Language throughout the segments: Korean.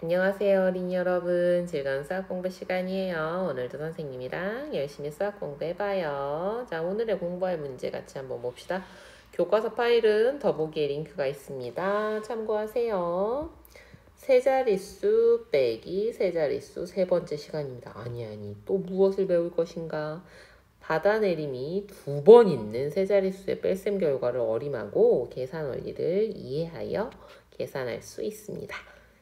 안녕하세요, 어린이 여러분. 즐거운 수학 공부 시간이에요. 오늘도 선생님이랑 열심히 수학 공부해봐요. 자, 오늘의 공부할 문제 같이 한번 봅시다. 교과서 파일은 더보기에 링크가 있습니다. 참고하세요. 세자릿수 빼기 세자릿수 세 번째 시간입니다. 아니, 또 무엇을 배울 것인가? 받아내림이 두 번 있는 세자릿수의 뺄셈 결과를 어림하고 계산 원리를 이해하여 계산할 수 있습니다.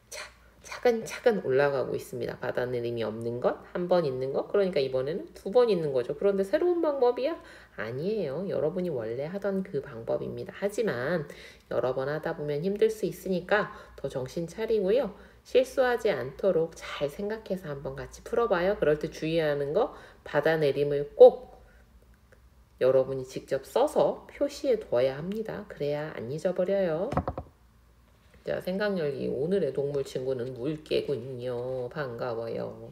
자, 차근차근 올라가고 있습니다. 받아내림이 없는 것, 한 번 있는 것, 그러니까 이번에는 두 번 있는 거죠. 그런데 새로운 방법이야? 아니에요. 여러분이 원래 하던 그 방법입니다. 하지만 여러 번 하다 보면 힘들 수 있으니까 더 정신 차리고요. 실수하지 않도록 잘 생각해서 한번 같이 풀어봐요. 그럴 때 주의하는 거, 받아내림을 꼭 여러분이 직접 써서 표시해 둬야 합니다. 그래야 안 잊어버려요. 자, 생각열기 오늘의 동물 친구는 물개군요. 반가워요.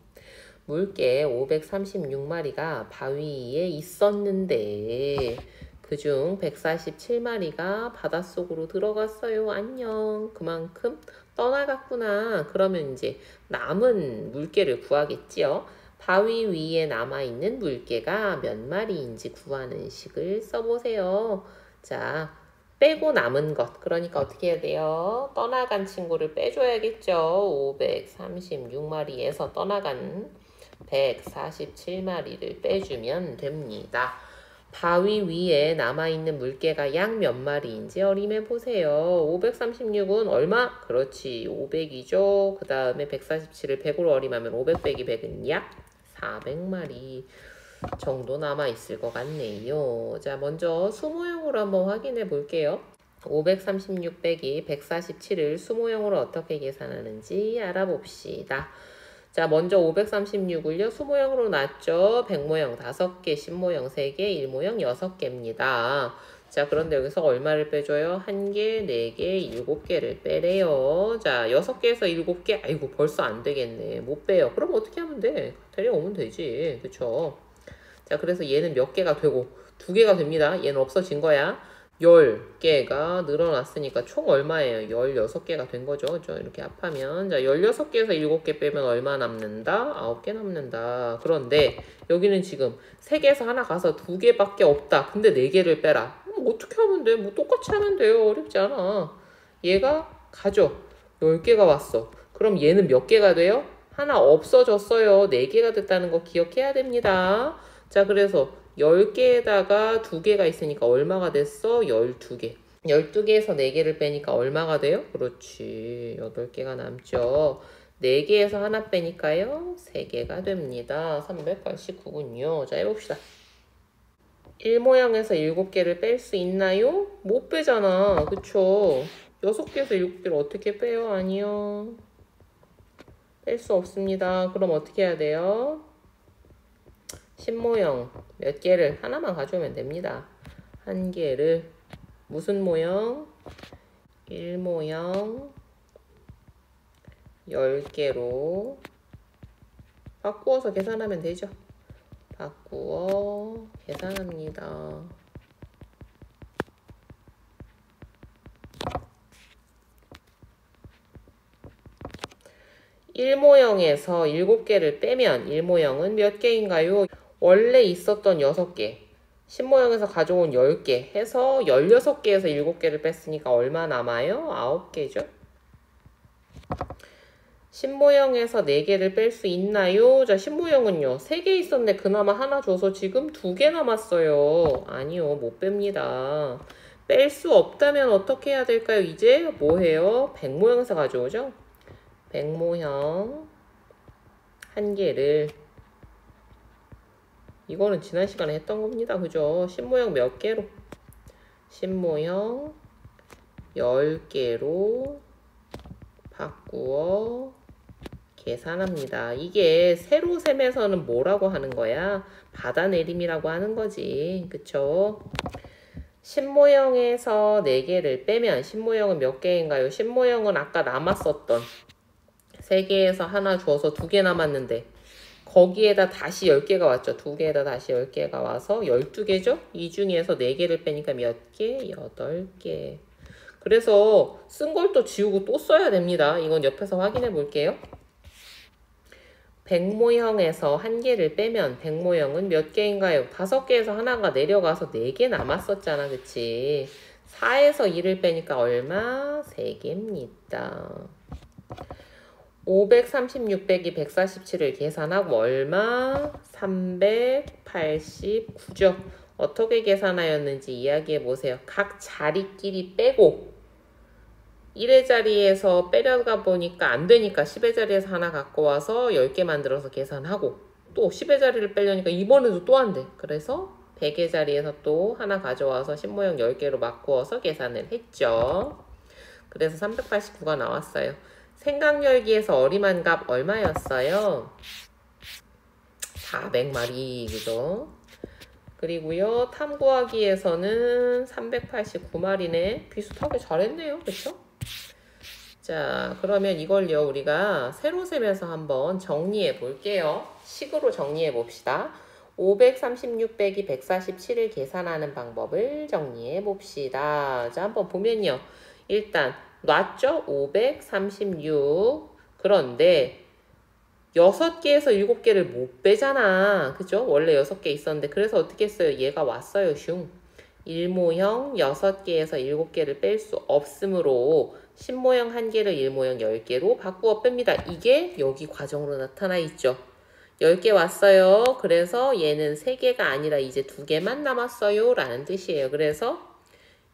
물개 536마리가 바위 위에 있었는데 그중 147마리가 바닷속으로 들어갔어요. 안녕. 그만큼 떠나갔구나. 그러면 이제 남은 물개를 구하겠지요. 바위 위에 남아있는 물개가 몇 마리인지 구하는 식을 써보세요. 자, 빼고 남은 것. 그러니까 어떻게 해야 돼요? 떠나간 친구를 빼줘야겠죠. 536마리에서 떠나간 147마리를 빼주면 됩니다. 바위 위에 남아있는 물개가 약 몇 마리인지 어림해 보세요. 536은 얼마? 그렇지, 500이죠. 그 다음에 147을 100으로 어림하면 500 빼기 100은 약 400마리 정도 남아있을 것 같네요. 자, 먼저 수모형으로 한번 확인해 볼게요. 536 빼기 147을 수모형으로 어떻게 계산하는지 알아봅시다. 자, 먼저 536을요, 수모형으로 놨죠. 100모형 5개, 10모형 3개, 1모형 6개입니다. 자, 그런데 여기서 얼마를 빼줘요? 1개, 4개, 7개를 빼래요. 자, 6개에서 7개? 아이고, 벌써 안 되겠네. 못 빼요. 그럼 어떻게 하면 돼? 데려오면 되지. 그쵸? 자, 그래서 얘는 몇 개가 되고 2개가 됩니다. 얘는 없어진 거야. 10개가 늘어났으니까 총 얼마예요? 16개가 된 거죠. 그죠? 이렇게 합하면. 자, 16개에서 7개 빼면 얼마 남는다? 9개 남는다. 그런데 여기는 지금 3개에서 하나 가서 2개밖에 없다. 근데 4개를 빼라. 어떻게 하면 돼? 뭐 똑같이 하면 돼요. 어렵지 않아. 얘가 가죠. 10개가 왔어. 그럼 얘는 몇 개가 돼요? 하나 없어졌어요. 4개가 됐다는 거 기억해야 됩니다. 자, 그래서 10개에다가 2개가 있으니까 얼마가 됐어? 12개. 12개에서 4개를 빼니까 얼마가 돼요? 그렇지. 8개가 남죠. 4개에서 하나 빼니까요. 3개가 됩니다. 389군요. 자, 해봅시다. 1모형에서 7개를 뺄 수 있나요? 못 빼잖아. 그쵸? 6개에서 7개를 어떻게 빼요? 아니요. 뺄 수 없습니다. 그럼 어떻게 해야 돼요? 10모형 몇 개를 하나만 가져오면 됩니다. 한 개를 무슨 모형? 1모형 10개로 바꾸어서 계산하면 되죠. 바꾸어 계산합니다. 1모형에서 7개를 빼면 1모형은 몇 개인가요? 원래 있었던 6개, 10모형에서 가져온 10개 해서 16개에서 7개를 뺐으니까 얼마 남아요? 9개죠. 10모형에서 4개를 뺄 수 있나요? 자, 10모형은요. 3개 있었는데 그나마 하나 줘서 지금 2개 남았어요. 아니요, 못 뺍니다. 뺄 수 없다면 어떻게 해야 될까요? 이제 뭐 해요? 100모형에서 가져오죠? 100모형 한 개를, 이거는 지난 시간에 했던 겁니다. 그죠? 10모형 몇 개로? 10모형 10개로 바꾸어 계산합니다. 이게 세로 셈에서는 뭐라고 하는 거야? 받아내림이라고 하는 거지. 그쵸? 10모형에서 4개를 빼면 10모형은 몇 개인가요? 10모형은 아까 남았었던 3개에서 하나 줘서 2개 남았는데 거기에다 다시 10개가 왔죠. 2개에다 다시 10개가 와서 12개죠. 이 중에서 4개를 빼니까 몇 개? 8개. 그래서 쓴 걸 또 지우고 또 써야 됩니다. 이건 옆에서 확인해 볼게요. 백모형에서 한 개를 빼면 백모형은 몇 개인가요? 5개에서 하나가 내려가서 4개 남았었잖아. 그치? 4에서 2를 빼니까 얼마? 3개입니다. 536 빼기 147을 계산하고 얼마? 389죠. 어떻게 계산하였는지 이야기해 보세요. 각 자리끼리 빼고 1의 자리에서 빼려가 보니까 안 되니까 10의 자리에서 하나 갖고 와서 10개 만들어서 계산하고 또 10의 자리를 빼려니까 이번에도 또 안 돼. 그래서 100의 자리에서 또 하나 가져와서 신모형 10개로 바꾸어서 계산을 했죠. 그래서 389가 나왔어요. 생각열기에서 어림한 값 얼마였어요? 400마리, 그죠? 그리고요, 탐구하기에서는 389마리네. 비슷하게 잘했네요. 그쵸? 자, 그러면 이걸요, 우리가 세로 세면서 한번 정리해 볼게요. 식으로 정리해 봅시다. 536 빼기 147을 계산하는 방법을 정리해 봅시다. 자, 한번 보면요. 일단, 놨죠? 536. 그런데, 6개에서 7개를 못 빼잖아. 그죠? 원래 6개 있었는데. 그래서 어떻게 했어요? 얘가 왔어요, 슝. 1모형 6개에서 7개를 뺄 수 없으므로 신모형 1개를 1모형 10개로 바꾸어 뺍니다. 이게 여기 과정으로 나타나 있죠. 10개 왔어요. 그래서 얘는 3개가 아니라 이제 2개만 남았어요. 라는 뜻이에요. 그래서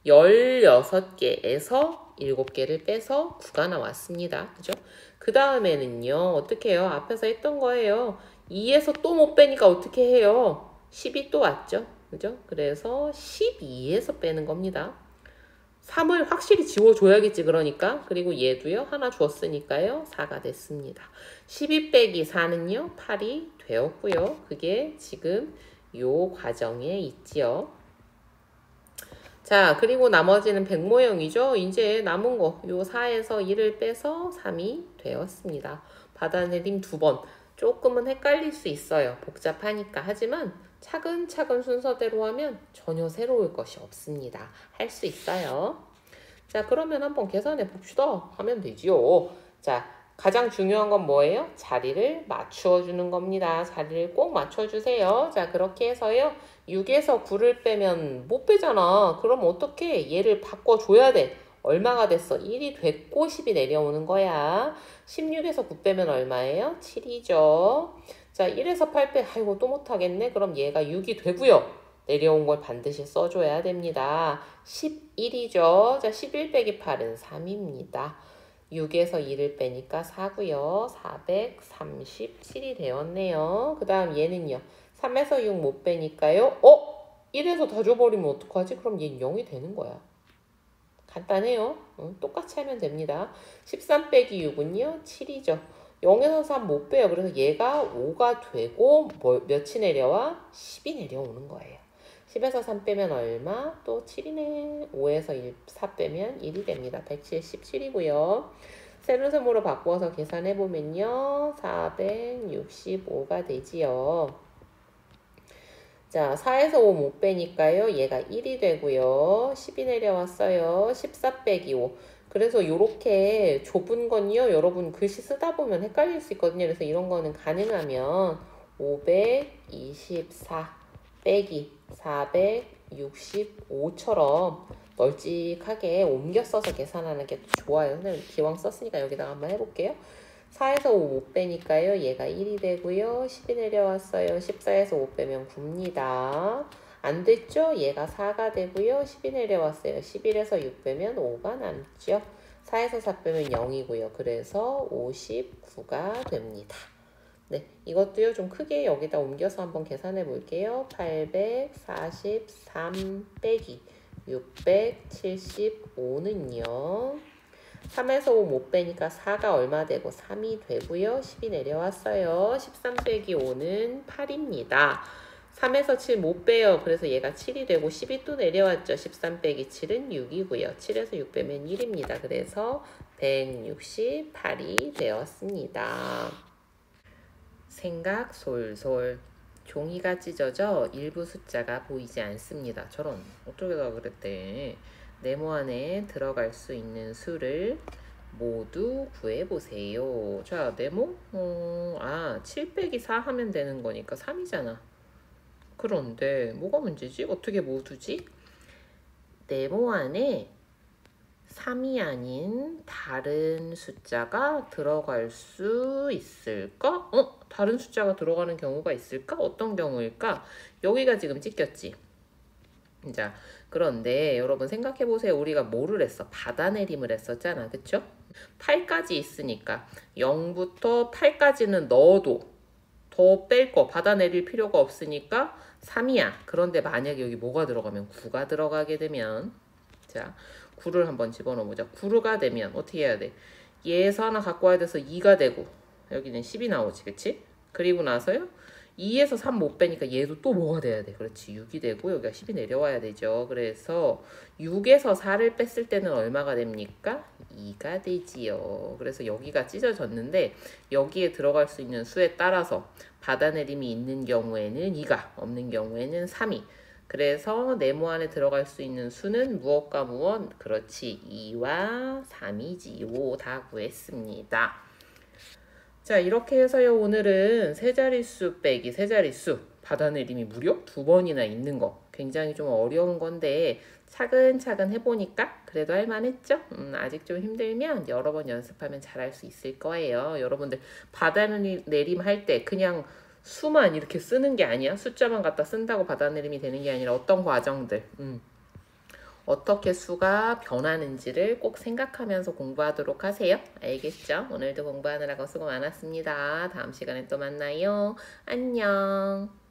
16개에서 7개를 빼서 9가 나왔습니다. 그죠? 그 다음에는요. 어떻게 해요? 앞에서 했던 거예요. 2에서 또 못 빼니까 어떻게 해요? 10이 또 왔죠? 그죠? 그래서 12에서 빼는 겁니다. 3을 확실히 지워줘야겠지, 그러니까. 그리고 얘도요, 하나 줬으니까요, 4가 됐습니다. 12 빼기 4는요, 8이 되었고요. 그게 지금 요 과정에 있지요. 자, 그리고 나머지는 백모형이죠. 이제 남은 거, 요 4에서 1을 빼서 3이 되었습니다. 받아내림 2번. 조금은 헷갈릴 수 있어요. 복잡하니까. 하지만 차근차근 순서대로 하면 전혀 새로울 것이 없습니다. 할 수 있어요. 자, 그러면 한번 계산해 봅시다. 하면 되지요. 자, 가장 중요한 건 뭐예요? 자리를 맞추어 주는 겁니다. 자리를 꼭 맞춰주세요. 자, 그렇게 해서요. 6에서 9를 빼면 못 빼잖아. 그럼 어떻게 얘를 바꿔줘야 돼? 얼마가 됐어? 1이 됐고 10이 내려오는 거야. 16에서 9 빼면 얼마예요? 7이죠. 자, 1에서 8 빼, 아이고 또 못하겠네. 그럼 얘가 6이 되고요. 내려온 걸 반드시 써줘야 됩니다. 11이죠. 자, 11 빼기 8은 3입니다. 6에서 2를 빼니까 4고요. 437이 되었네요. 그 다음 얘는요. 3에서 6 못 빼니까요. 1에서 다 줘버리면 어떡하지? 그럼 얘는 0이 되는 거야. 간단해요. 똑같이 하면 됩니다. 13 빼기 6은요. 7이죠. 0에서 3 못 빼요. 그래서 얘가 5가 되고 몇이 내려와? 10이 내려오는 거예요. 10에서 3 빼면 얼마? 또 7이네. 5에서 4 빼면 1이 됩니다. 177이고요. 세로셈으로 바꾸어서 계산해보면요. 465가 되지요. 자, 4에서 5 못 빼니까요. 얘가 1이 되고요. 10이 내려왔어요. 14 빼기 5. 그래서 요렇게 좁은 건요. 여러분 글씨 쓰다 보면 헷갈릴 수 있거든요. 그래서 이런 거는 가능하면 524 빼기 465처럼 널찍하게 옮겨 써서 계산하는 게 좋아요. 근데 기왕 썼으니까 여기다가 한번 해볼게요. 4에서 5 못 빼니까요. 얘가 1이 되고요. 10이 내려왔어요. 14에서 5 빼면 9입니다. 안 됐죠? 얘가 4가 되고요. 10이 내려왔어요. 11에서 6 빼면 5가 남죠. 4에서 4 빼면 0이고요. 그래서 59가 됩니다. 네, 이것도요 좀 크게 여기다 옮겨서 한번 계산해 볼게요. 843 빼기 675는요. 3에서 5 못 빼니까 4가 얼마 되고 3이 되고요. 10이 내려왔어요. 13 빼기 5는 8입니다. 3에서 7 못 빼요. 그래서 얘가 7이 되고 10이 또 내려왔죠. 13 빼기 7은 6이고요. 7에서 6 빼면 1입니다. 그래서 168이 되었습니다. 생각 솔솔. 종이가 찢어져 일부 숫자가 보이지 않습니다. 저런 어쩌다가 그랬대. 네모 안에 들어갈 수 있는 수를 모두 구해보세요. 자, 네모? 7 빼기 4 하면 되는 거니까 3이잖아. 그런데 뭐가 문제지? 어떻게 모두지? 네모 안에 3이 아닌 다른 숫자가 들어갈 수 있을까? 다른 숫자가 들어가는 경우가 있을까? 어떤 경우일까? 여기가 지금 찍혔지. 자, 그런데 여러분 생각해 보세요. 우리가 뭐를 했어? 받아내림을 했었잖아. 그쵸? 8까지 있으니까 0부터 8까지는 넣어도 더 뺄 거 받아내릴 필요가 없으니까 3이야. 그런데 만약에 여기 뭐가 들어가면 9가 들어가게 되면 자, 9를 한번 집어넣어 보자. 9가 되면 어떻게 해야 돼? 얘에서 하나 갖고 와야 돼서 2가 되고 여기는 10이 나오지. 그치? 그리고 나서요. 2에서 3 못 빼니까 얘도 또 뭐가 돼야 돼? 그렇지. 6이 되고 여기가 10이 내려와야 되죠. 그래서 6에서 4를 뺐을 때는 얼마가 됩니까? 2가 되지요. 그래서 여기가 찢어졌는데 여기에 들어갈 수 있는 수에 따라서 받아내림이 있는 경우에는 2가 없는 경우에는 3이 그래서 네모 안에 들어갈 수 있는 수는 무엇과 무엇? 그렇지. 2와 3이지요. 다 구했습니다. 자, 이렇게 해서요. 오늘은 세자릿수 빼기 세자릿수 받아내림이 무려 2번이나 있는 거. 굉장히 좀 어려운 건데 차근차근 해보니까 그래도 할만했죠? 아직 좀 힘들면 여러 번 연습하면 잘할 수 있을 거예요. 여러분들 받아내림 할 때 그냥 수만 이렇게 쓰는 게 아니야. 숫자만 갖다 쓴다고 받아내림이 되는 게 아니라 어떤 과정들, 어떻게 수가 변하는지를 꼭 생각하면서 공부하도록 하세요. 알겠죠? 오늘도 공부하느라고 수고 많았습니다. 다음 시간에 또 만나요. 안녕.